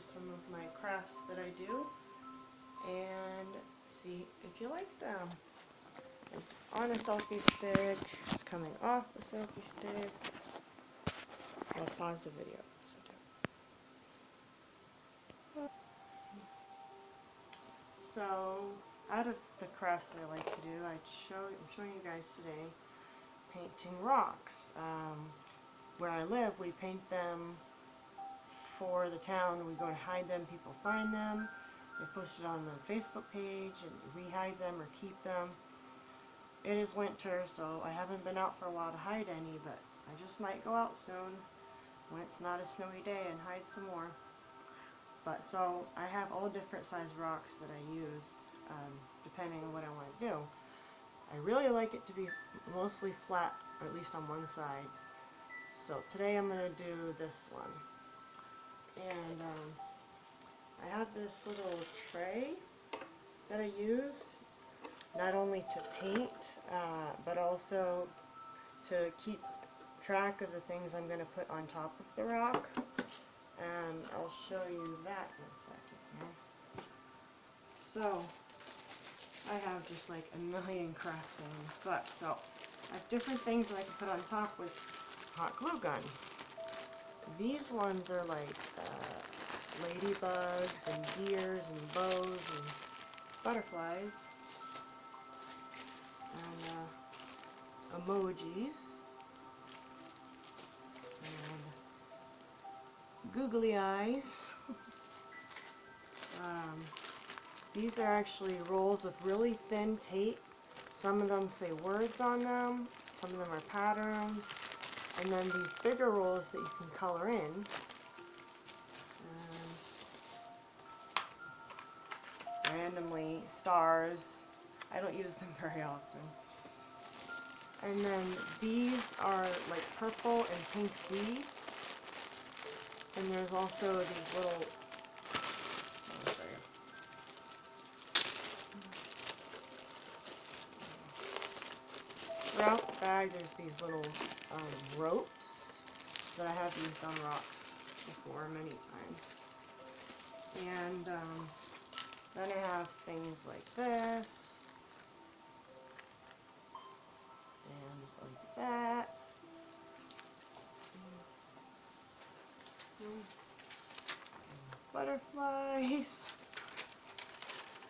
some of my crafts that I do and see if you like them. It's on a selfie stick, it's coming off the selfie stick. I'll pause the video. So, out of the crafts that I like to do, I'm showing you guys today painting rocks. Where I live, we paint them for the town. We go to hide them, people find them, they post it on the Facebook page, and we hide them or keep them. It is winter, so I haven't been out for a while to hide any, but I just might go out soon when it's not a snowy day and hide some more. But so I have all different size rocks that I use depending on what I want to do. I really like it to be mostly flat, or at least on one side. So today I'm going to do this one. And I have this little tray that I use not only to paint but also to keep track of the things I'm going to put on top of the rock. And I'll show you that in a second here. So I have just like a million craft things, but so I have different things that I can put on top with hot glue gun. These ones are like ladybugs and deers and bows and butterflies and emojis and googly eyes. These are actually rolls of really thin tape. Some of them say words on them, some of them are patterns, and then these bigger rolls that you can color in. Randomly, stars. I don't use them very often. And then these are like purple and pink beads. And there's also these little throughout the bag there's these little ropes that I have used on rocks before many times. And then I have things like this and like that. Butterflies.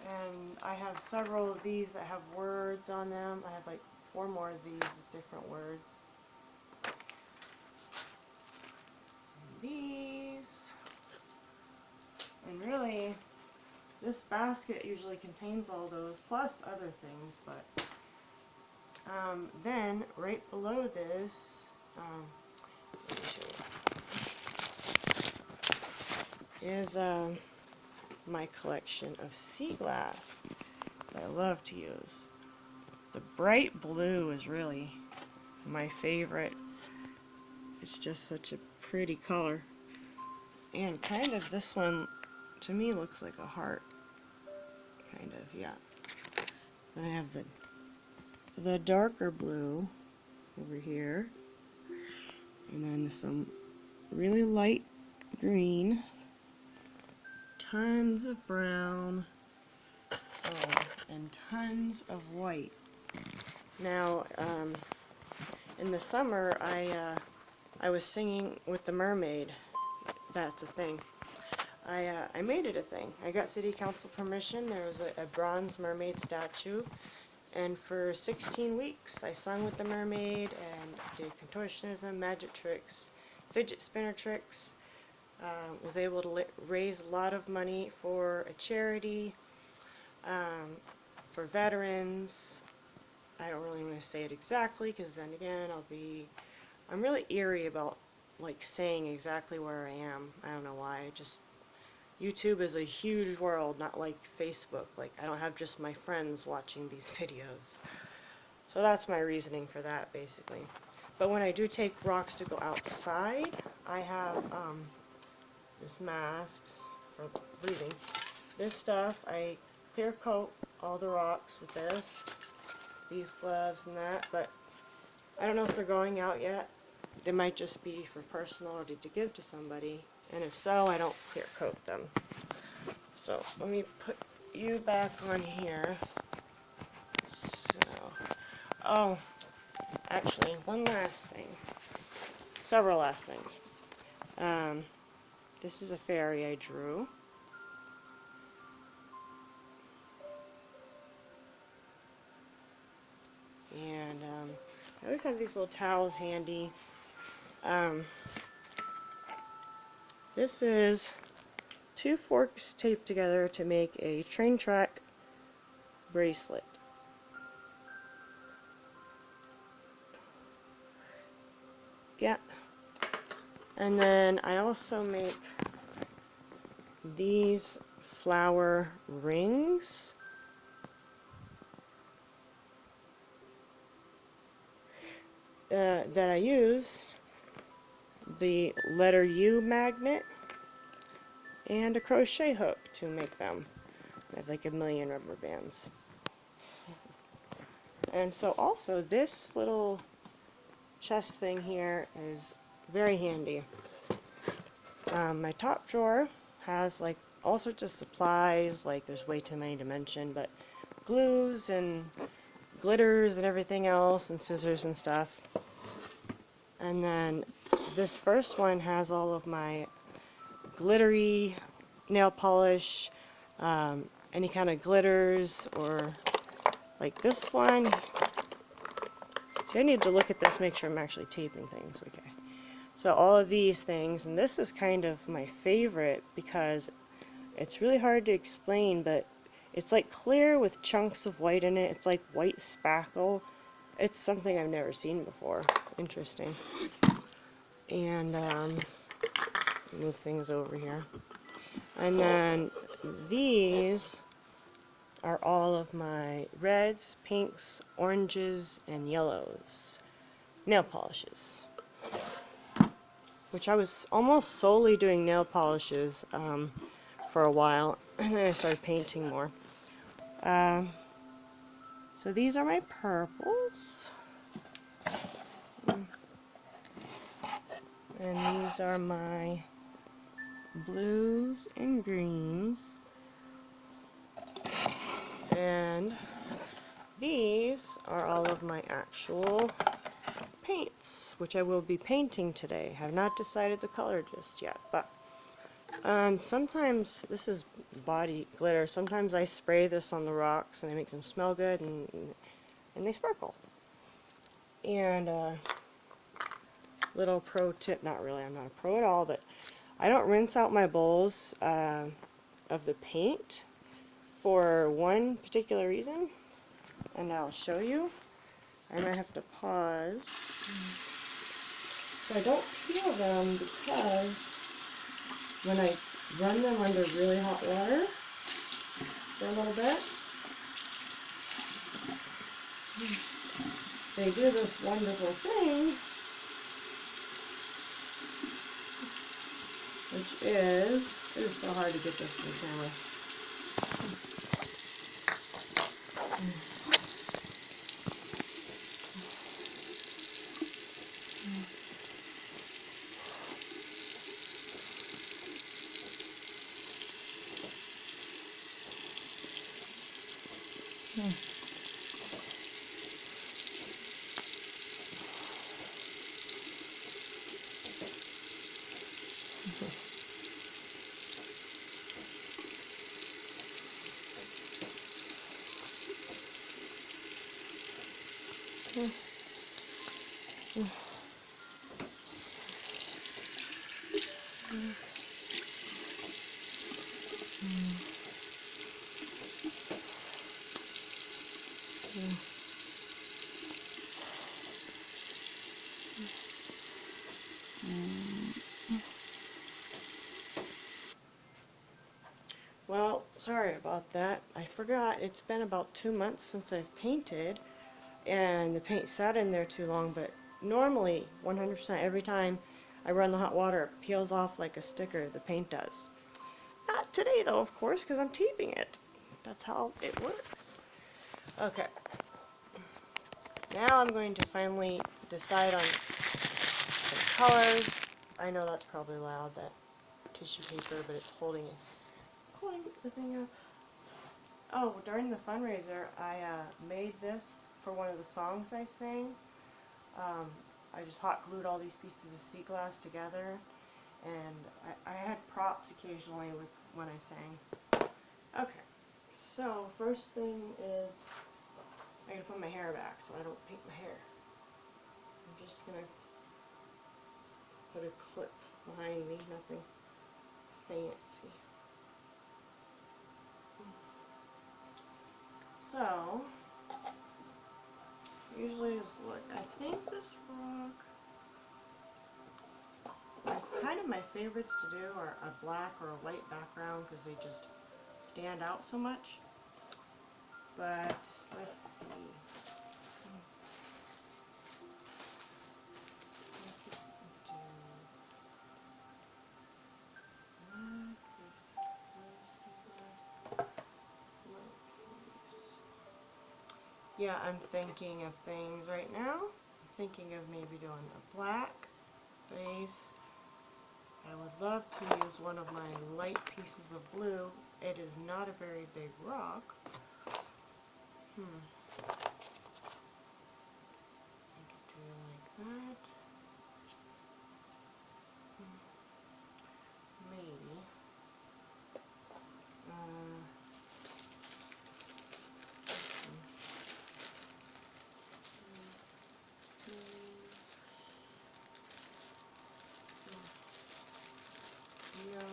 And I have several of these that have words on them. I have like 4 more of these with different words. And these. And really, this basket usually contains all those, plus other things, but then right below this, let me show you, is my collection of sea glass that I love to use. The bright blue is really my favorite. It's just such a pretty color. And kind of this one, to me, looks like a heart. Kind of, yeah. Then I have the darker blue over here. And then some really light green. Tons of brown. Oh, and tons of white. Now, in the summer, I was singing with the mermaid. That's a thing. I made it a thing. I got city council permission. There was a bronze mermaid statue, and for 16 weeks I sung with the mermaid and did contortionism, magic tricks, fidget spinner tricks. Was able to raise a lot of money for a charity, for veterans. I don't really want to say it exactly because then again I'm really eerie about like saying exactly where I am. I don't know why. YouTube is a huge world, not like Facebook. Like, I don't have just my friends watching these videos. So that's my reasoning for that, basically. But when I do take rocks to go outside, I have this mask for breathing. This stuff, I clear coat all the rocks with this, these gloves and that, but I don't know if they're going out yet. they might just be for personal or to give to somebody, and if so, I don't clear coat them. So let me put you back on here. So, oh, actually, one last thing. Several last things. This is a fairy I drew. And I always have these little towels handy. This is 2 forks taped together to make a train track bracelet. Yeah. And then I also make these flower rings. That I use the letter U magnet and a crochet hook to make them. I have like a million rubber bands. And so also this little chest thing here is very handy. My top drawer has like all sorts of supplies, like there's way too many to mention, but glues and glitters and everything else, and scissors and stuff. And then this first one has all of my glittery nail polish, any kind of glitters, or like this one. See, I need to look at this, make sure I'm actually taping things. Okay. So all of these things, and this is kind of my favorite because it's really hard to explain, but it's like clear with chunks of white in it. It's like white spackle. It's something I've never seen before. It's interesting. And move things over here. And then these are all of my reds, pinks, oranges, and yellows nail polishes, which I was almost solely doing nail polishes for a while, and then I started painting more. So these are my purples, and these are my blues and greens, and these are all of my actual paints, which I will be painting today. Have not decided the color just yet, but sometimes this is body glitter. Sometimes I spray this on the rocks and it makes them smell good, and they sparkle. And little pro tip, not really, I'm not a pro at all, but I don't rinse out my bowls of the paint for one particular reason, and I'll show you. I might have to pause. So I don't peel them because when I run them under really hot water for a little bit, they do this wonderful thing, which is, it is so hard to get this in the camera. Well, sorry about that. I forgot. It's been about 2 months since I've painted, and the paint sat in there too long, but normally 100% every time I run the hot water, it peels off like a sticker. The paint does. Not today though, of course, because I'm taping it. That's how it works. Okay. Now I'm going to finally decide on colors. I know that's probably loud, that tissue paper, but it's holding the thing up. Oh, during the fundraiser, I made this for one of the songs I sang. I just hot glued all these pieces of sea glass together, and I had props occasionally with when I sang. Okay, so first thing is I'm going to put my hair back so I don't paint my hair. I'm just going to put a clip behind me, nothing fancy. So, usually is like, I think this rock, kind of my favorites to do are a black or a white background because they just stand out so much. But, let's see. Yeah, I'm thinking of things right now. I'm thinking of maybe doing a black base. I would love to use one of my light pieces of blue. It is not a very big rock. I could do like that. Maybe. No.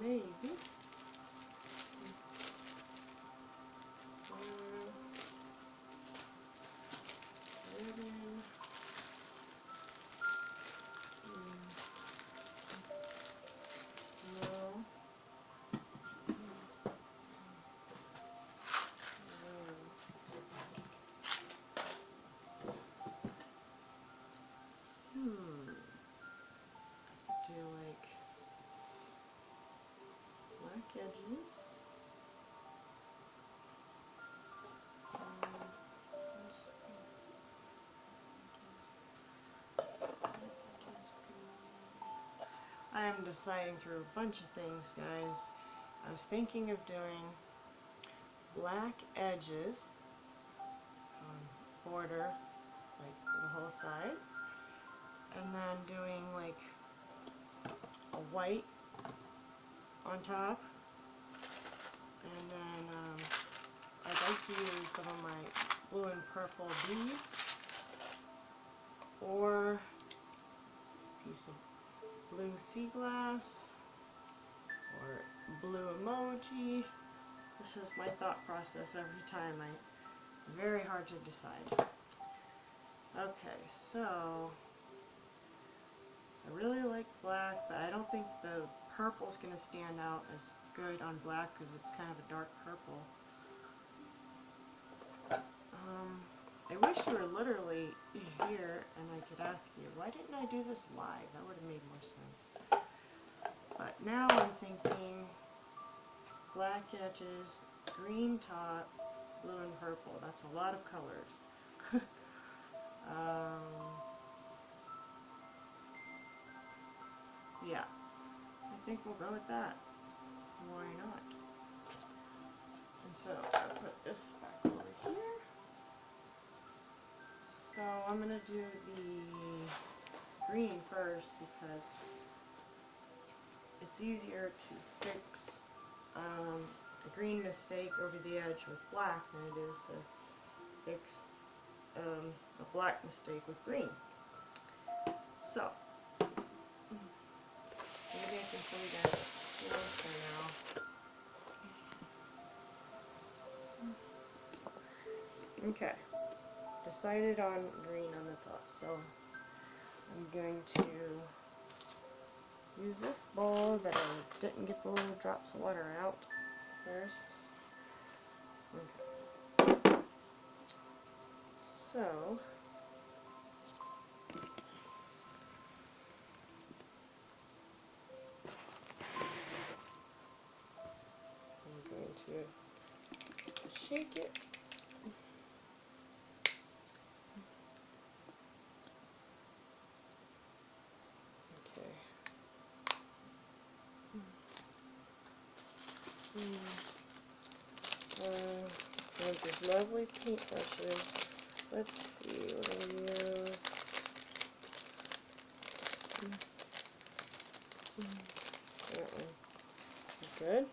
Maybe. Ribbon. No. Do like black edges. I am deciding through a bunch of things, guys. I was thinking of doing black edges on border, like the whole sides, and then doing like a white on top, and then I'd like to use some of my blue and purple beads, or a piece of blue sea glass, or blue emoji. This is my thought process every time. Very hard to decide. Okay, so I really like black, but I don't think the purple's going to stand out as good on black because it's kind of a dark purple. I wish you were literally here and I could ask you, why didn't I do this live? That would have made more sense. But now I'm thinking black edges, green top, blue and purple. That's a lot of colors. Yeah, I think we'll go with that. Why not? And so I'll put this back over here. So I'm going to do the green first because it's easier to fix a green mistake over the edge with black than it is to fix a black mistake with green. So maybe I can pull you guys closer now. Okay, decided on green on the top, so I'm going to use this bowl that I didn't get the little drops of water out first. Okay. So we'll go Just shake it. Okay. These lovely paintbrushes. Let's see what I use. Good.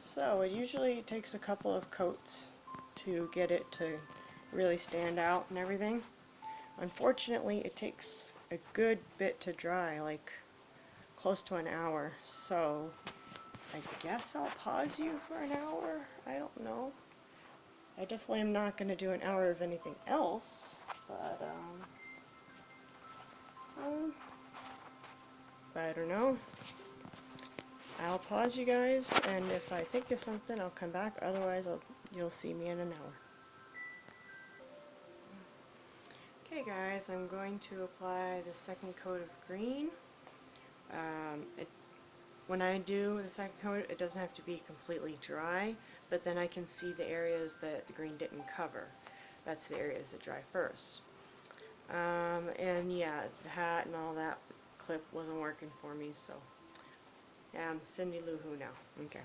So it usually takes a couple of coats to get it to really stand out and everything. Unfortunately, it takes a good bit to dry, like close to an hour. So I guess I'll pause you for an hour. I don't know. I definitely am not going to do an hour of anything else, but I don't know. I'll pause you guys, and if I think of something, I'll come back. Otherwise, you'll see me in an hour. Okay guys, I'm going to apply the second coat of green. When I do the second coat, it doesn't have to be completely dry, but then I can see the areas that the green didn't cover. That's the areas that dry first. And yeah, the hat and all that clip wasn't working for me, so yeah, I'm Cindy Lou Who now. Okay.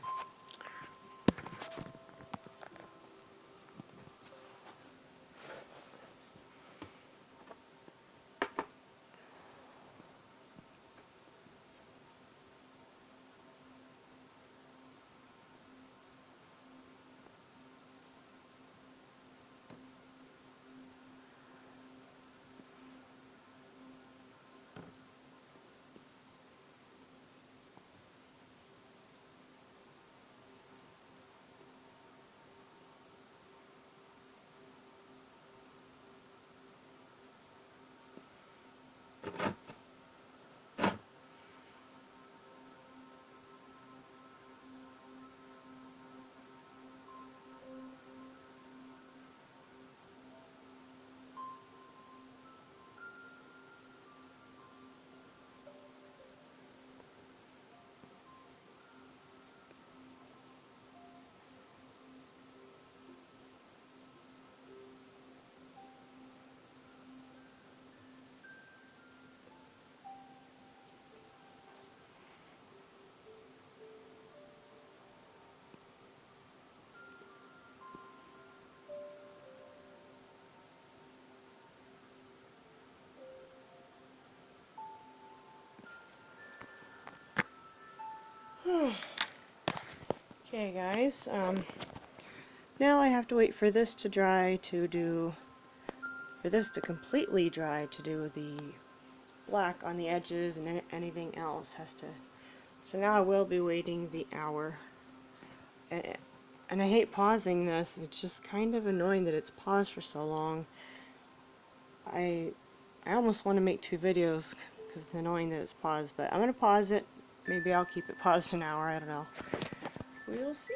Okay guys, now I have to wait for this to dry for this to completely dry to do the black on the edges, and anything else has to. So now I will be waiting the hour. And I hate pausing this. It's just kind of annoying that it's paused for so long. I almost want to make 2 videos because it's annoying that it's paused, but I'm going to pause it. Maybe I'll keep it paused an hour, I don't know. We'll see.